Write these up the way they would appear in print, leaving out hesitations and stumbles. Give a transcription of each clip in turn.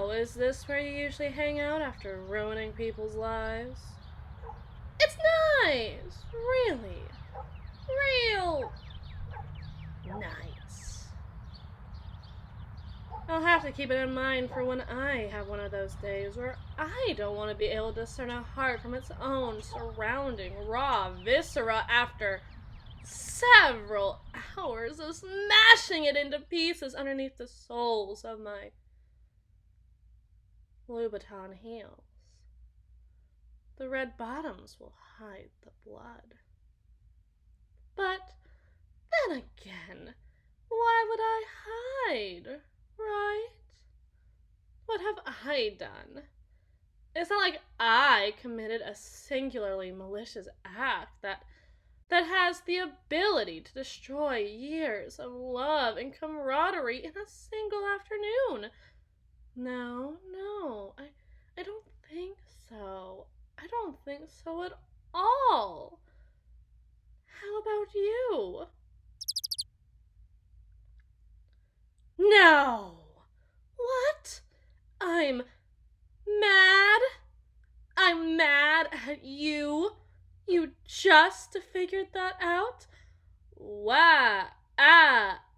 So, is this where you usually hang out after ruining people's lives? It's nice! Really. Real nice. I'll have to keep it in mind for when I have one of those days where I don't want to be able to discern a heart from its own surrounding raw viscera after several hours of smashing it into pieces underneath the soles of my Louboutin heels. The red bottoms will hide the blood. But then again, why would I hide, right? What have I done? It's not like I committed a singularly malicious act that has the ability to destroy years of love and camaraderie in a single afternoon. No, I don't think so. I don't think so at all. How about you? No! What? I'm mad? I'm mad at you? You just figured that out? Wah! Ow!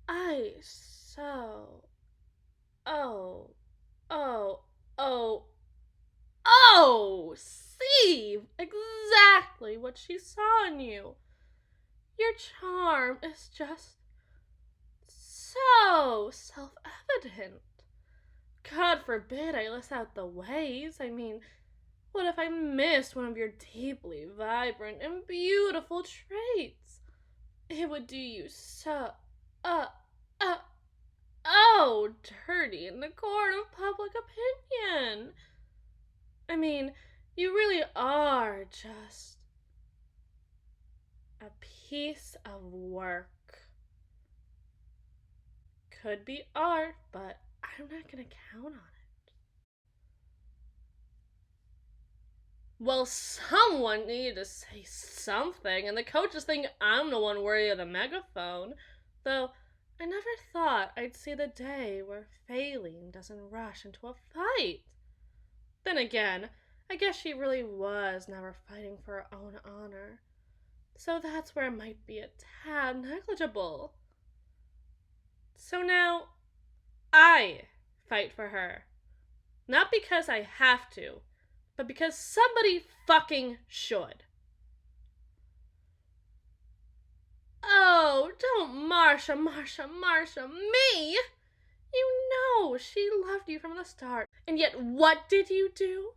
I so... Oh, oh, oh, oh! See exactly what she saw in you. Your charm is just so self-evident. God forbid I list out the ways. I mean, what if I missed one of your deeply vibrant and beautiful traits? It would do you so, dirty in the court of public opinion. I mean, you really are just a piece of work. Could be art, but I'm not gonna count on it. Well, someone needed to say something, and the coaches think I'm the one worthy of the megaphone. Though, I never thought I'd see the day where failing doesn't rush into a fight. Then again, I guess she really was never fighting for her own honor. So that's where it might be a tad negligible. So now, I fight for her. Not because I have to, but because somebody fucking should. Oh, don't Marsha me! You know she loved you from the start. And yet what did you do?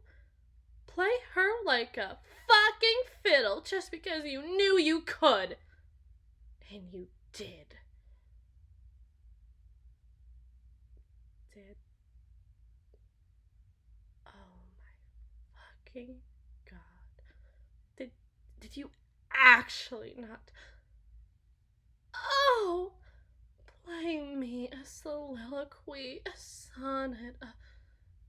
Play her like a fucking fiddle just because you knew you could. And you did. Oh my fucking god. Did you actually not? Oh! Play me a soliloquy, a sonnet, a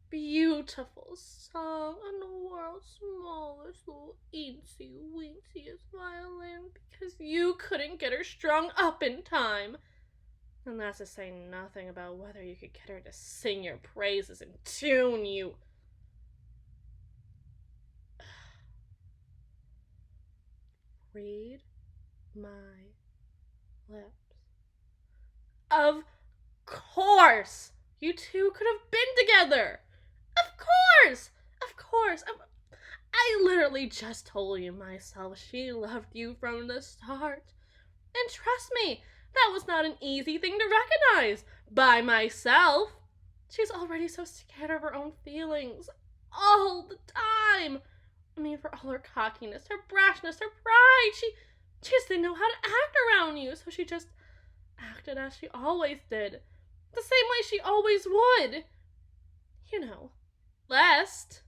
beautiful song on the world's smallest little eensy weensiest violin because you couldn't get her strung up in time. And that's to say nothing about whether you could get her to sing your praises in tune, you... Read my lips. Of course! You two could have been together! Of course! I literally just told you myself she loved you from the start. And trust me, that was not an easy thing to recognize by myself. She's already so scared of her own feelings all the time. I mean, for all her cockiness, her brashness, her pride, she just didn't know how to act around you, so she just acted as she always did. The same way she always would. You know, lest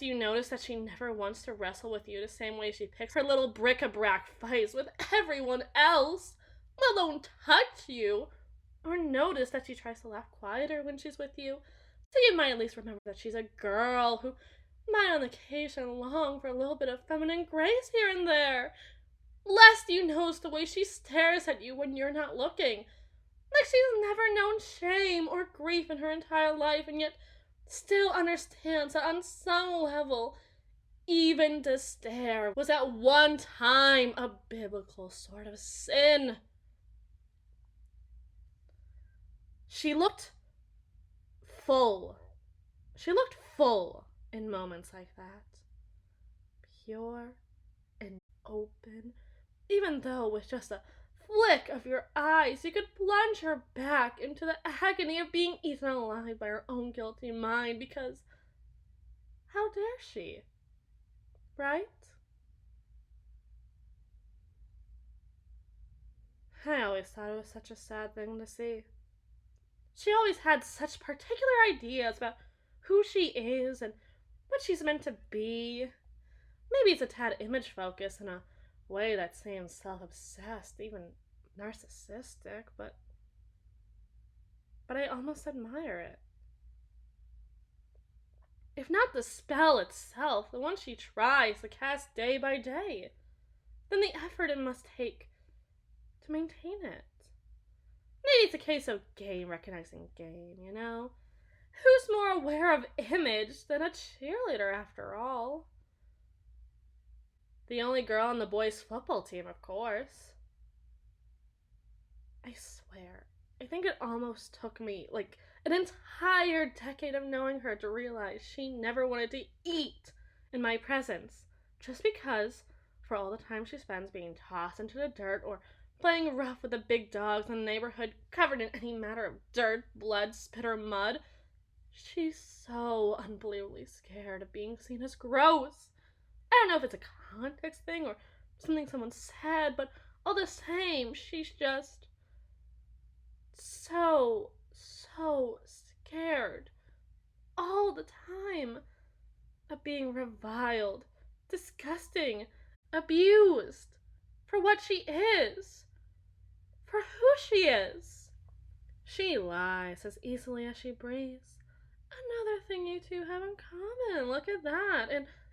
you notice that she never wants to wrestle with you the same way she picks her little bric-a-brac fights with everyone else, let alone touch you, or notice that she tries to laugh quieter when she's with you, so you might at least remember that she's a girl who might on occasion long for a little bit of feminine grace here and there, lest you notice the way she stares at you when you're not looking. Like she's never known shame or grief in her entire life, and yet still understands that on some level, even to stare was at one time a biblical sort of sin. She looked full. She looked full in moments like that. Pure and open. Even though with just a flick of your eyes, you could plunge her back into the agony of being eaten alive by her own guilty mind, because how dare she? Right? I always thought it was such a sad thing to see. She always had such particular ideas about who she is and what she's meant to be. Maybe it's a tad image focused in a way that seems self-obsessed, even narcissistic, but I almost admire it. If not the spell itself, the one she tries to cast day by day, then the effort it must take to maintain it. Maybe it's a case of game recognizing game, you know? Who's more aware of image than a cheerleader, after all? The only girl on the boys' football team, of course. I swear, I think it almost took me, like, an entire decade of knowing her to realize she never wanted to eat in my presence, just because, for all the time she spends being tossed into the dirt or playing rough with the big dogs in the neighborhood covered in any matter of dirt, blood, spit, or mud, she's so unbelievably scared of being seen as gross. I don't know if it's a context thing or something someone said, but all the same, she's just so scared all the time of being reviled, disgusting, abused for what she is, for who she is. She lies as easily as she breathes. Another thing you two have in common. Look at that.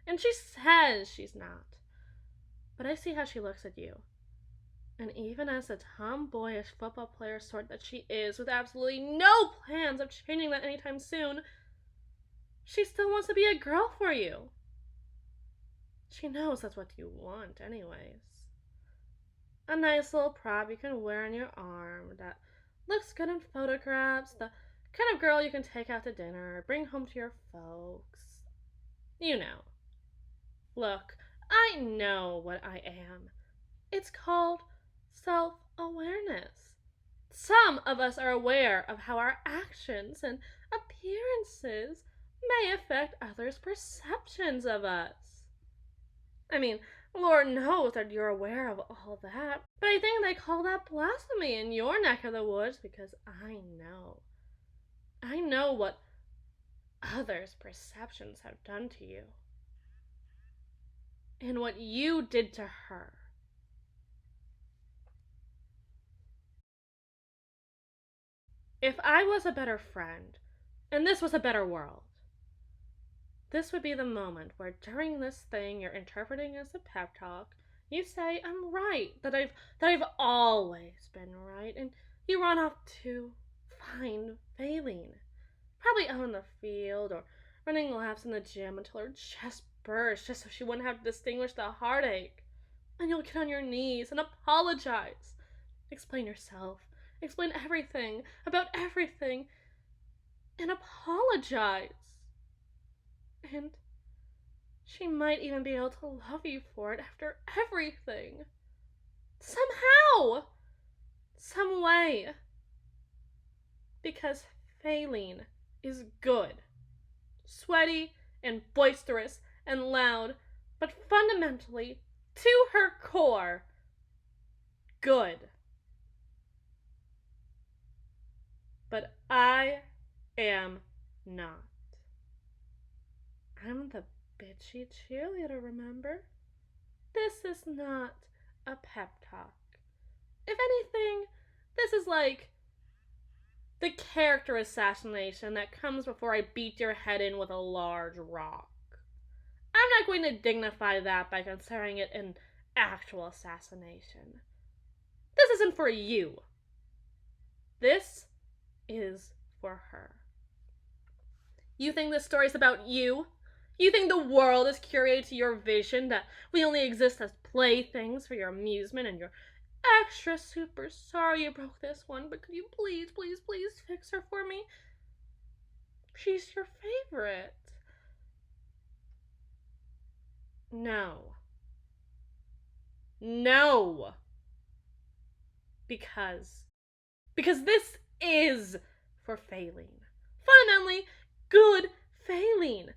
And she says she's not. But I see how she looks at you. And even as the tomboyish football player sort that she is, with absolutely no plans of changing that anytime soon, she still wants to be a girl for you. She knows that's what you want, anyways. A nice little prop you can wear on your arm that looks good in photographs, the kind of girl you can take out to dinner, bring home to your folks. You know. Look, I know what I am. It's called self-awareness. Some of us are aware of how our actions and appearances may affect others' perceptions of us. I mean, Lord knows that you're aware of all that, but I think they call that blasphemy in your neck of the woods, because I know what others' perceptions have done to you. And what you did to her. If I was a better friend, and this was a better world, this would be the moment where during this thing you're interpreting as a pep talk, you say I'm right, that I've always been right, and you run off to find Faylene. Probably out in the field or running laps in the gym until her chest bursts just so she wouldn't have to distinguish the heartache. And you'll get on your knees and apologize. Explain yourself. Explain everything about everything. And apologize. And she might even be able to love you for it after everything. Somehow. Some way. Because Faylene is good. Sweaty and boisterous and loud, but fundamentally, to her core, good. But I am not. I'm the bitchy cheerleader, remember? This is not a pep talk. If anything, this is like the character assassination that comes before I beat your head in with a large rock. I'm not going to dignify that by considering it an actual assassination. This isn't for you. This is for her. You think this story's about you? You think the world is curated to your vision, that we only exist as playthings for your amusement, and you're extra super sorry you broke this one, but could you please, please, please fix her for me? She's your favorite. No. No. Because this is for Faylene. Fundamentally good Faylene.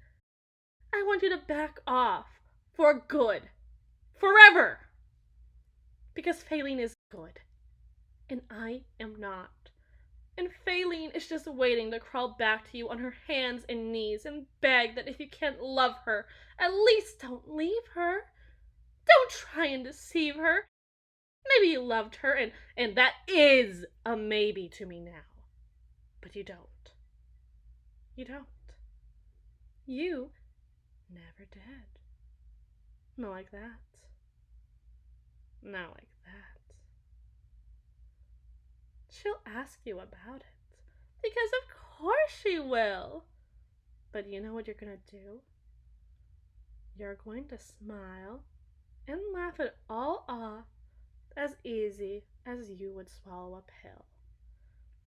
I want you to back off for good. Forever. Because Faylene is good. And I am not. And Faylene is just waiting to crawl back to you on her hands and knees and beg that if you can't love her, at least don't leave her. Don't try and deceive her. Maybe you loved her, and that is a maybe to me now. But you don't. You don't. You never did. Not like that. Not like that. She'll ask you about it. Because of course she will. But you know what you're gonna do? You're going to smile and laugh it all off as easy as you would swallow a pill.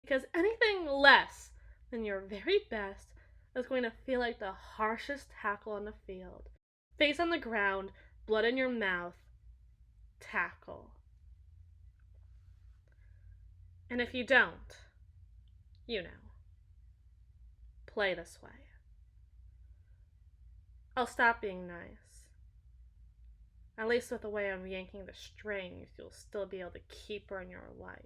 Because anything less than your very best is going to feel like the harshest tackle on the field. Face on the ground, blood in your mouth, tackle. And if you don't, you know, play this way. I'll stop being nice. At least with the way I'm yanking the strings, you'll still be able to keep her in your life.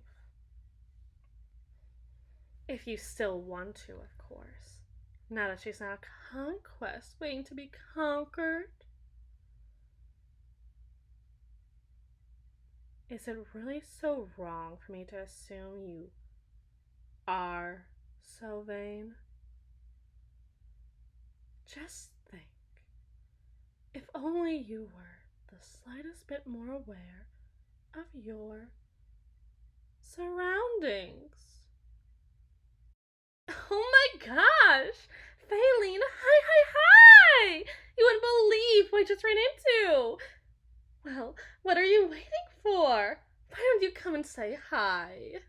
If you still want to, of course. Now that she's not a conquest waiting to be conquered. Is it really so wrong for me to assume you are so vain? Just think. If only you were the slightest bit more aware of your surroundings. Oh my gosh! Faylene, hi! You wouldn't believe what I just ran into! Well, what are you waiting for? Why don't you come and say hi?